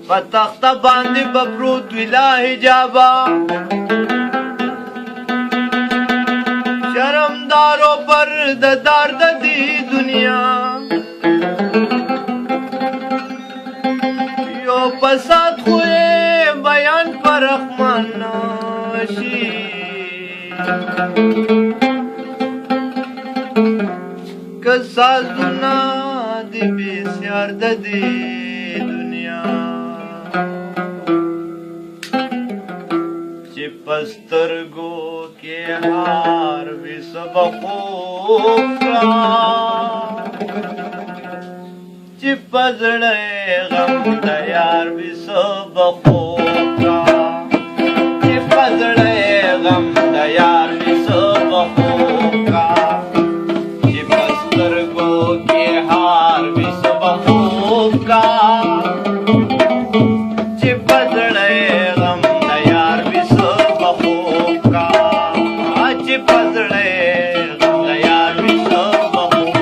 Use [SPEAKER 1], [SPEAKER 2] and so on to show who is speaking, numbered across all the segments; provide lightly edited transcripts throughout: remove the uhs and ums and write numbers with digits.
[SPEAKER 1] په تخته باندې به پروت وي لا حجابه شرمدارو پر د درد دی دنیا یو پسات خوی بیان پر رحمان ناشی که سازونا دی بسیار د دی دنیا چې پسترګو کې هار وي سب خوب را چې پزړه غم د یار وي سب خوب را چې پزړه غم د یار وي سب خوب را چې پسترګو کې هار وي سب خوب را چې پزړه غم د یار وي سب خوب را چې پزړه غم د یار وي سب خوب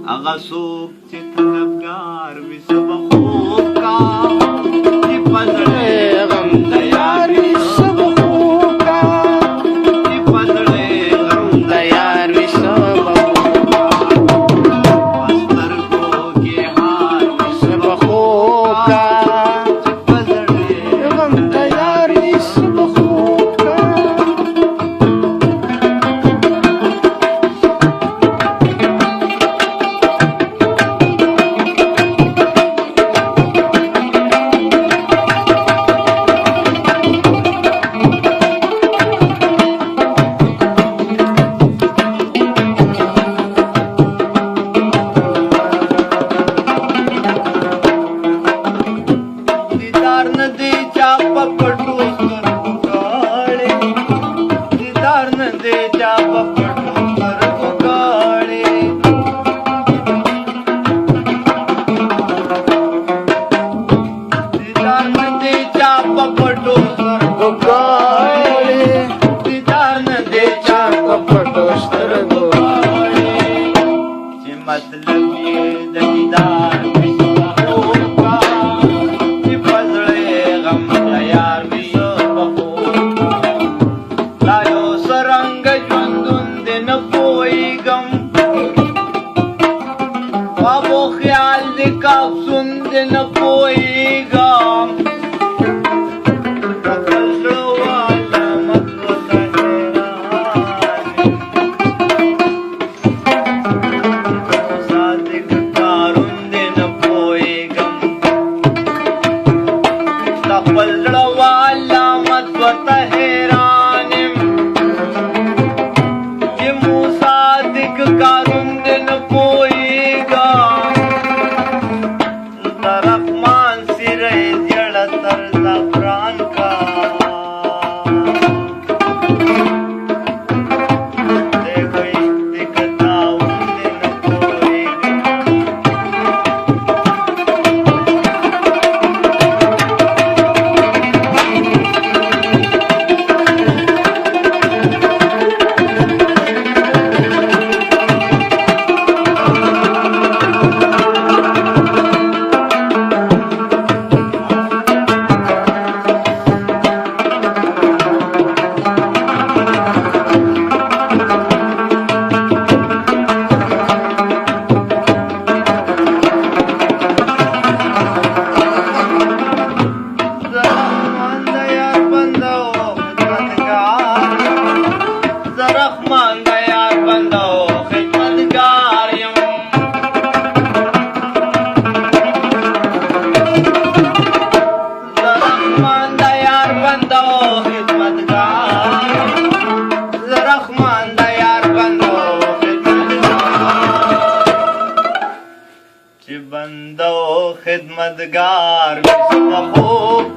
[SPEAKER 1] هغه څوک چې طلبګار وي سب خوب کا چې پزړه غم د یار وي سب خوب کا چې پزړه غم د یار وي سب خوب کا پسترګو کې هار وي سب خوب کا چې پزړه غم د یار وي سب خوب کا رحمان سره خدمتگار بخوب